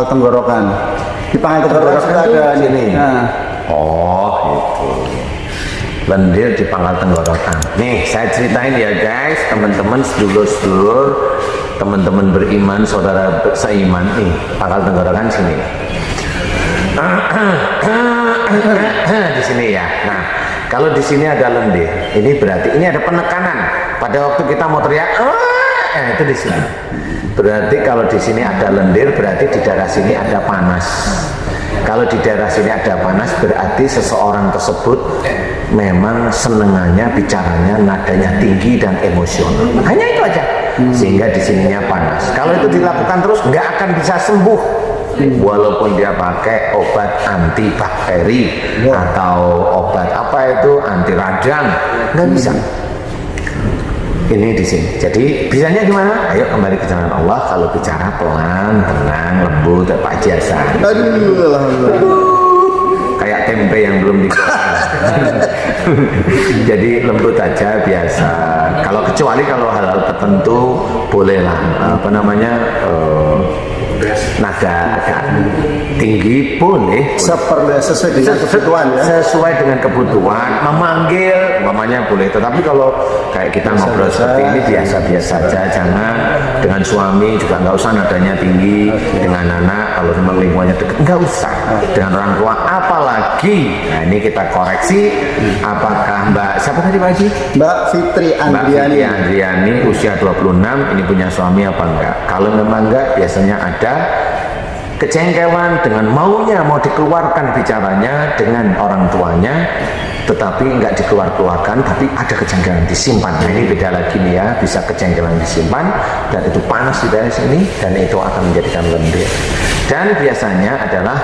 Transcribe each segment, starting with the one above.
tenggorokan. Di pangkal tenggorokan sudah ada sini. Nah. Oh, itu. Lendir di pangkal tenggorokan. Nih, saya ceritain ya guys, teman-teman, sedulur-sedulur, teman-teman beriman, saudara seiman nih, pangkal tenggorokan sini. Di sini ya. Nah, kalau di sini ada lendir, ini berarti ini ada penekanan. Pada waktu kita mau teriak, itu di sini. Berarti kalau di sini ada lendir, berarti di daerah sini ada panas. Kalau di daerah sini ada panas, berarti seseorang tersebut memang senengannya, bicaranya, nadanya tinggi dan emosional. Hanya itu aja. Sehingga di sininya panas. Kalau itu dilakukan terus, nggak akan bisa sembuh. Walaupun dia pakai obat anti bakteri atau obat apa itu anti radang, nggak bisa. Ini di sini. Jadi bisanya gimana? Ayo kembali ke jalan Allah. Kalau bicara pelan, tenang, lembut, Pak Hasan. Kayak tempe yang belum digoreng. Jadi lembut aja biasa. Kalau kecuali kalau hal-hal tertentu bolehlah apa namanya nada agak tinggi boleh. Sesuai dengan kebutuhan ya. Sesuai dengan kebutuhan, memanggil mamanya boleh. Tetapi kalau kayak kita ngobrol seperti ini biasa-biasa saja, jangan dengan suami juga nggak usah nadanya tinggi, dengan anak kalau memang lingkungannya dekat nggak usah, dengan orang tua apalagi. Nah ini kita koreksi, apakah Mbak siapa tadi Pak Haji? Mbak Fitri Andriani. Mbak Fitri Andriani usia 26 ini punya suami apa enggak? Kalau memang enggak, biasanya ada kejengkelan dengan maunya mau dikeluarkan bicaranya dengan orang tuanya, tetapi enggak dikeluarkan, tapi ada kejengkelan disimpan. Nah ini beda lagi nih ya, bisa kejengkelan disimpan dan itu panas di daerah sini dan itu akan menjadikan lendir. Dan biasanya adalah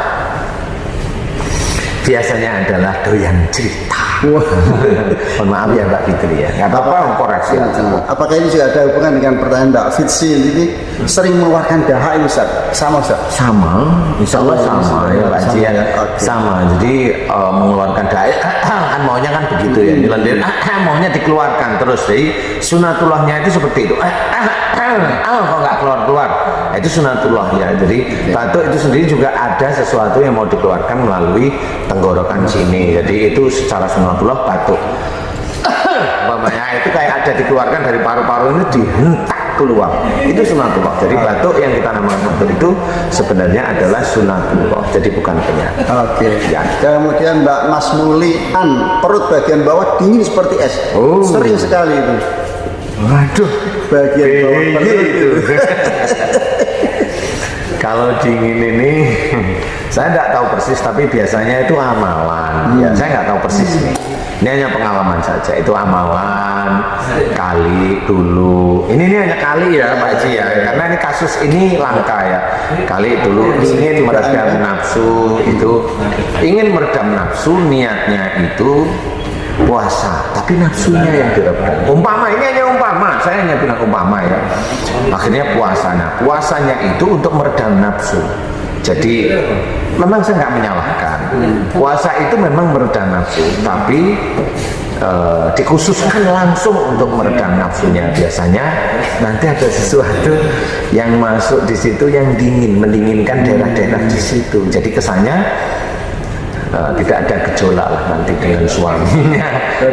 doyan cerita. Mohon maaf ya Mbak Fitri ya, nggak apa-apa koreksi aja. Apakah ini juga ada hubungan dengan pertanyaan Mbak Fitri ini sering mengeluarkan dahak ini Ustaz? Sama Ustaz? Sama, insya Allah sama ya Pak Haji ya. Sama, jadi mengeluarkan dahak kan maunya kan begitu ya, lendir maunya dikeluarkan terus. Jadi sunatullahnya itu seperti itu. Kok nggak keluar-keluar? Nah, itu sunatullah ya. Jadi batuk itu sendiri juga ada sesuatu yang mau dikeluarkan melalui tenggorokan sini. Jadi itu secara sunatullah batuk. Umpamanya itu kayak ada dikeluarkan dari paru-paru ini dihentak keluar. Itu sunatullah. Jadi batuk yang kita namakan batuk itu sebenarnya adalah sunatullah. Jadi bukan penyakit. Oke. Ya. Kemudian Mbak Masmulian, perut bagian bawah dingin seperti es. Sering sekali itu. Waduh, bagian bawah itu. Kalau dingin ini, saya tidak tahu persis, tapi biasanya itu amalan. Ya, saya nggak tahu persis nih. Ini hanya pengalaman saja. Itu amalan kali dulu. Ini hanya kali ya, Pak Haji ya. Karena ini kasus ini langka ya. Kali dulu ingin meredam nafsu itu, ingin meredam nafsu, niatnya itu puasa, tapi nafsunya yang diredam. Umpama, ini hanya umpama, saya hanya bilang umpama ya. Akhirnya puasa, nah puasanya itu untuk meredam nafsu. Jadi memang saya nggak menyalahkan. Puasa itu memang meredam nafsu, tapi dikhususkan langsung untuk meredam nafsunya. Biasanya nanti ada sesuatu yang masuk di situ yang dingin, mendinginkan daerah-daerah di situ. Jadi kesannya tidak ada gejolak lah nanti dengan suaminya.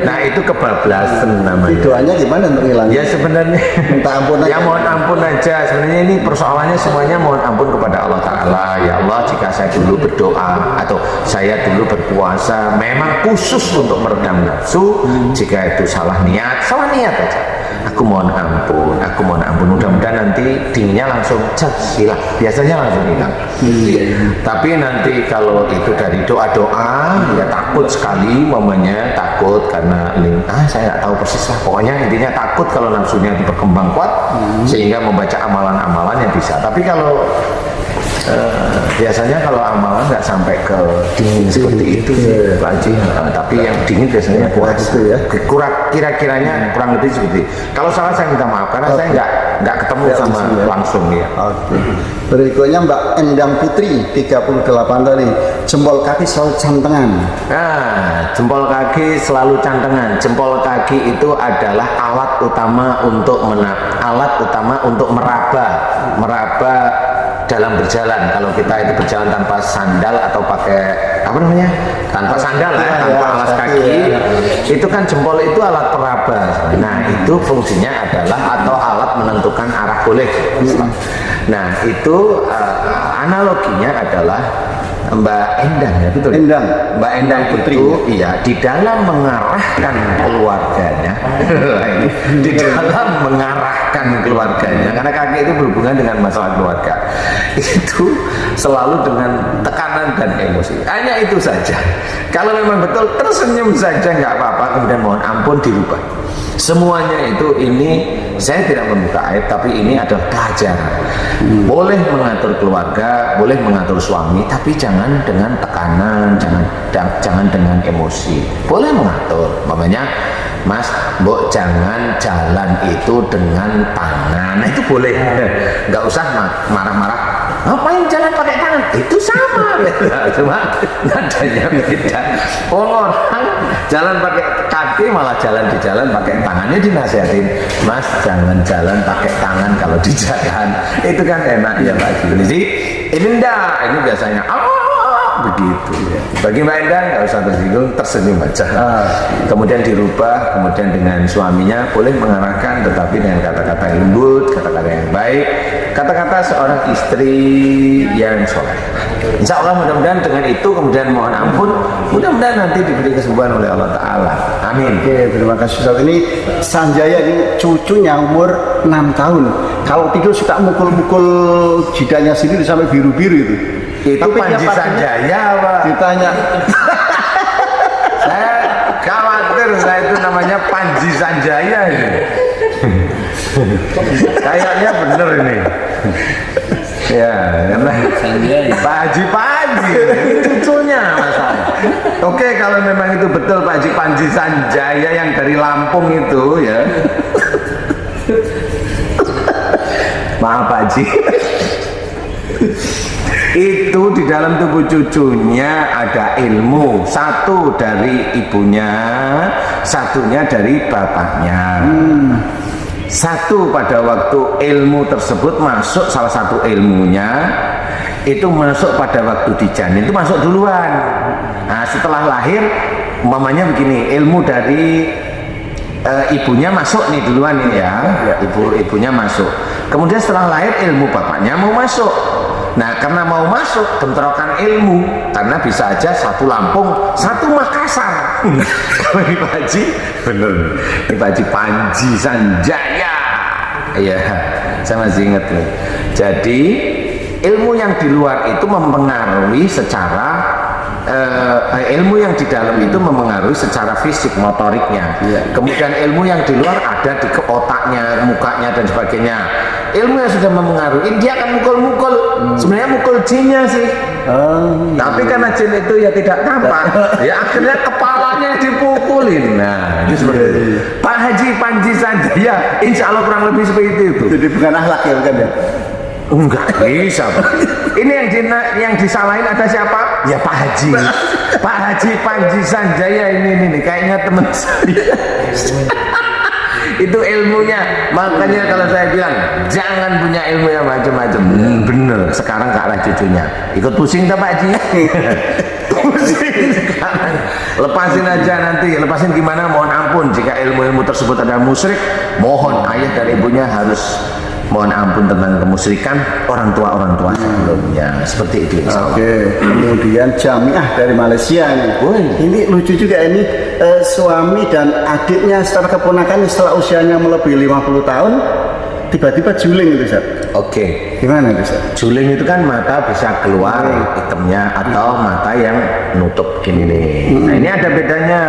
Nah itu kebablasan namanya. Doanya gimana untuk hilangin? Ya sebenarnya minta ampun aja. Ya mohon ampun aja. Sebenarnya ini persoalannya semuanya mohon ampun kepada Allah Ta'ala. Ya Allah, jika saya dulu berdoa atau saya dulu berpuasa memang khusus untuk meredam nafsu, jika itu salah niat aja. Aku mohon ampun, mudah-mudahan nanti dinginnya langsung hilang, biasanya langsung hilang. Tapi nanti kalau itu dari doa-doa, ya takut sekali, momennya takut karena ini, saya nggak tahu persis lah, pokoknya intinya takut kalau nafsunya berkembang kuat, sehingga membaca amalan-amalan yang bisa. Tapi kalau biasanya kalau amalan nggak sampai ke dingin seperti itu sih Pak Haji. Tapi yang dingin biasanya puasa ya. Kira-kiranya kurang lebih seperti. Kalau salah saya minta maaf karena saya nggak ketemu sama langsung ya. Oke. Berikutnya Mbak Endang Putri 38 tadi, jempol kaki selalu cantengan. Nah, jempol kaki selalu cantengan. Jempol kaki itu adalah alat utama untuk meraba dalam berjalan. Kalau kita itu berjalan tanpa sandal atau pakai apa namanya, tanpa sandal ya, tanpa alas kaki, itu kan jempol itu alat peraba. Nah itu fungsinya adalah atau alat menentukan arah golek. Nah itu analoginya adalah Mbak Endang ya, betul. Endang. Mbak Endang Putri. itu iya di dalam mengarahkan keluarganya di dalam mengarahkan keluarganya, karena kakek itu berhubungan dengan masalah keluarga, itu selalu dengan tekanan dan emosi. Hanya itu saja. Kalau memang betul tersenyum saja nggak apa-apa, kemudian mohon ampun dirubah. Semuanya itu, ini saya tidak membuka aib, tapi ini adalah pelajaran. Boleh mengatur keluarga, boleh mengatur suami, tapi jangan dengan tekanan, jangan dengan emosi. Boleh mengatur, mamanya, Mas, Mbok jangan jalan itu dengan tangan. Nah itu boleh, nggak usah marah-marah. Ngapain jalan pakai tangan? Itu sama, beda. Cuma nadanya beda. Orang jalan pakai kaki malah jalan di jalan pakai tangannya dinasihatin, Mas jangan jalan pakai tangan kalau di jalan. Itu kan enak ya Pak Gini. Jadi ini enggak, ini biasanya begitu ya. Bagi Mbak Endang nggak usah tersinggung, tersenyum aja. Kemudian dirubah, kemudian dengan suaminya boleh mengarahkan, tetapi dengan kata-kata yang lembut, kata-kata yang baik, kata-kata seorang istri yang soleh. Insya Allah mudah-mudahan dengan itu, kemudian mohon ampun, mudah-mudahan nanti diberi kesembuhan oleh Allah Ta'ala. Amin. Oke, terima kasih Ustaz. Ini Sanjaya, ini cucunya umur 6 tahun. Kalau tidur suka mukul-mukul jidanya sendiri sampai biru-biru itu. Itu tapi Panji Sanjaya Pak. Ditanya Saya khawatir saya itu namanya Panji Sanjaya ini. Kayaknya bener ini. Ya, karena Pak Haji cucunya masalah. Oke, kalau memang itu betul Pak Haji Panji Sanjaya yang dari Lampung itu ya. Maaf Pak Haji. Itu di dalam tubuh cucunya ada ilmu, satu dari ibunya, satunya dari bapaknya. Satu pada waktu ilmu tersebut masuk, salah satu ilmunya itu masuk pada waktu dijanin, itu masuk duluan. Nah setelah lahir mamanya begini, ilmu dari ibunya masuk nih duluan nih ya, ibunya masuk. Kemudian setelah lahir ilmu bapaknya mau masuk. Nah karena mau masuk bentrokan ilmu, karena bisa aja satu Lampung, satu Makassar. Kalau ini Pak Haji, bener, ini Pak Haji Panji Sanjaya. Iya, saya masih ingat loh. Jadi ilmu yang di luar itu mempengaruhi secara ilmu yang di dalam itu mempengaruhi secara fisik motoriknya. Kemudian ilmu yang di luar ada di otaknya, mukanya dan sebagainya. Ilmu yang sudah mempengaruhi, dia akan mukul-mukul. Sebenarnya mukul jinnya sih. Tapi karena jin itu ya tidak tampak, ya akhirnya kepalanya dipukulin. Nah, itu seperti itu. Pak Haji Panji Sanjaya, insya Allah kurang lebih seperti itu. jadi bukan akhlak ya, bukan ya? Enggak bisa Pak. Ini yang disalahin ada siapa? Ya Pak Haji. Pak Haji Panji Sanjaya ini kayaknya teman saya. Itu ilmunya. Makanya kalau saya bilang jangan punya ilmu yang macam-macam. Bener. Sekarang ke arah cucunya. Ikut pusing tak Pak Haji? Pusing sekarang. Lepasin aja nanti. Lepasin gimana? Mohon ampun jika ilmu-ilmu tersebut ada musyrik. Mohon ayah dan ibunya harus mohon ampun tentang kemusyrikan orang tua sebelumnya. Seperti itu. Oke. Kemudian Jamiah dari Malaysia ini. Ini lucu juga ini, suami dan adiknya setelah keponakan setelah usianya melebihi 50 tahun tiba-tiba juling itu Ustaz. Oke. Gimana itu Ustaz? Juling itu kan mata bisa keluar hitamnya atau mata yang nutup gini nih. Nah ini ada bedanya.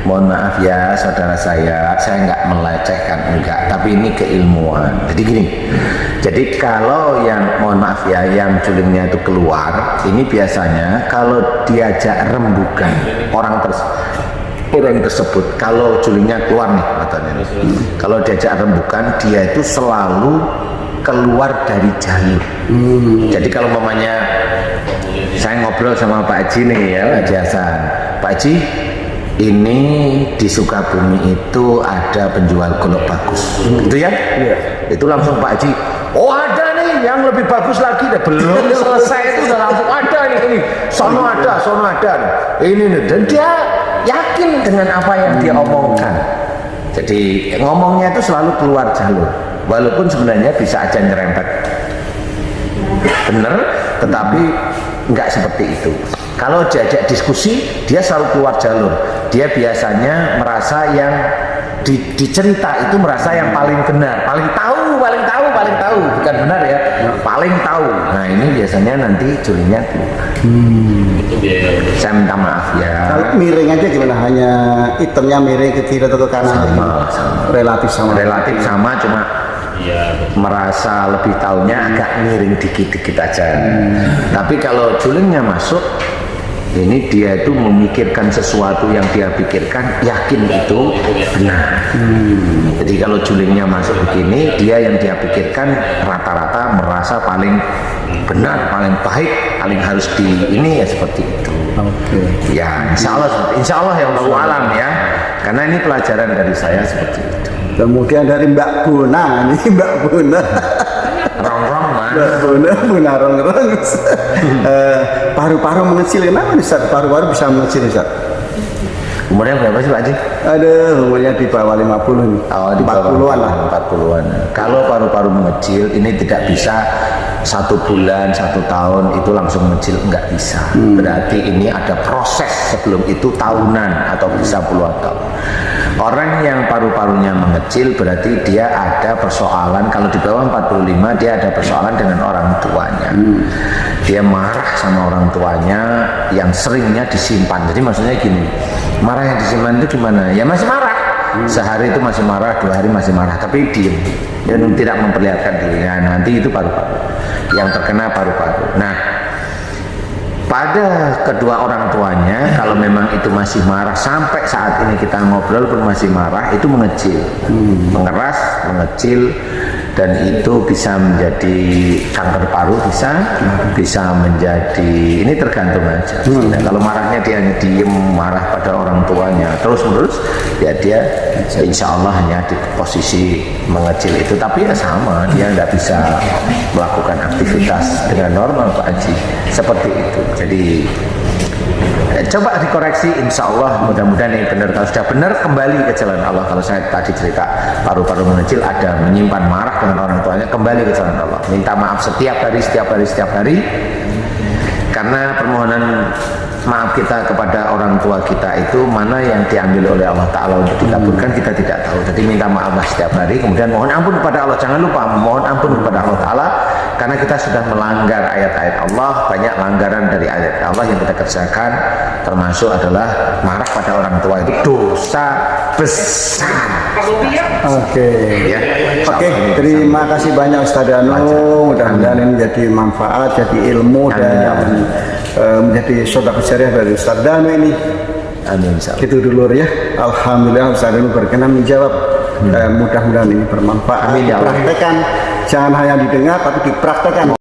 Mohon maaf ya saudara saya nggak melecehkan, enggak, tapi ini keilmuan. Jadi gini, jadi kalau yang mohon maaf ya yang julingnya itu keluar, ini biasanya kalau diajak rembukan orang tersebut, kalau julingnya keluar nih matanya nih, kalau diajak rembukan dia itu selalu keluar dari jalur. Jadi kalau mamanya saya ngobrol sama Pak Haji nih ya, Pak Haji Hasan, Pak Haji ini di Sukabumi itu ada penjual golok bagus, gitu ya? Itu langsung Pak Haji, oh ada nih yang lebih bagus lagi, belum selesai itu udah langsung ada ini, sono ada, ini nih, dan dia yakin dengan apa yang dia omongkan. Jadi ngomongnya itu selalu keluar jalur, walaupun sebenarnya bisa aja nyerempet bener, tetapi nggak seperti itu. Kalau diajak diskusi, dia selalu keluar jalur. Dia biasanya merasa yang dicerita itu merasa yang paling benar, paling tahu, bukan benar ya, paling tahu. Nah ini biasanya nanti julingnya saya minta maaf ya. Kalau miring aja gimana? Hanya hitamnya miring ke kiri atau ke kanan? Sama. Relatif sama, cuma merasa lebih tahunya agak miring dikit-dikit aja. Tapi kalau julingnya masuk, ini dia itu memikirkan sesuatu yang dia pikirkan, yakin itu benar. Jadi kalau julingnya masuk begini, dia yang dia pikirkan rata-rata merasa paling benar, paling baik, paling harus di ini ya seperti itu. Ya insya Allah ya Allah alam ya, karena ini pelajaran dari saya seperti itu. Kemudian dari Mbak Buna, ini Mbak Buna. Rong-rong mas. Buna rong-rong. Paru-paru mengecil, kenapa nih Ustaz? Paru-paru bisa mengecil Ustaz? Umurnya berapa sih Pak Haji? Aduh, umurnya di bawah 50 nih. Oh, di 40-an lah. 40-an. Kalau paru-paru mengecil ini tidak bisa 1 bulan, 1 tahun itu langsung mengecil, nggak bisa. Berarti ini ada proses sebelum itu tahunan atau bisa puluhan tahun. Orang yang paru-parunya mengecil berarti dia ada persoalan. Kalau di bawah 45 dia ada persoalan dengan orang tuanya. Dia marah sama orang tuanya yang seringnya disimpan. Jadi maksudnya gini, marah yang disimpan itu gimana? Ya masih marah. Sehari itu masih marah, 2 hari masih marah, tapi diem dan tidak memperlihatkan dirinya. Nanti itu paru-paru yang terkena paru-paru. Nah, pada kedua orang tuanya, kalau memang itu masih marah, sampai saat ini kita ngobrol pun masih marah, itu mengecil, mengeras, mengecil, dan itu bisa menjadi kanker paru, bisa menjadi, ini tergantung aja. Nah, kalau marahnya dia hanya diem, marah pada orang tuanya terus menerus, ya dia insya Allah hanya di posisi mengecil itu, tapi ya sama, dia tidak bisa melakukan aktivitas dengan normal Pak Haji, seperti itu. Jadi coba dikoreksi, insya Allah mudah-mudahan ini benar. Kalau sudah benar, kembali ke jalan Allah. Kalau saya tadi cerita paru-paru mengecil ada menyimpan marah dengan orang tuanya, kembali ke jalan Allah, minta maaf setiap hari, karena permohonan maaf kita kepada orang tua kita itu mana yang diambil oleh Allah Ta'ala untuk dikabulkan kita tidak tahu. Jadi minta maaflah setiap hari, kemudian mohon ampun kepada Allah. Jangan lupa mohon ampun kepada Allah Ta'ala, karena kita sudah melanggar ayat-ayat Allah. Banyak langgaran dari ayat Allah yang kita kerjakan, termasuk adalah marah pada orang tua, itu dosa besar. Oke. Ya. Oke, terima kasih banyak Ustaz Danu. Mudah-mudahan ini menjadi manfaat, jadi ilmu, dan menjadi sedekah jariah dari Ustaz Danu ini. Amin. Itu dulu ya. Alhamdulillah Ustaz Danu berkenan menjawab. Mudah-mudahan ini bermanfaat. Amin ya Allah. Dipraktekan, jangan hanya didengar tapi dipraktekan.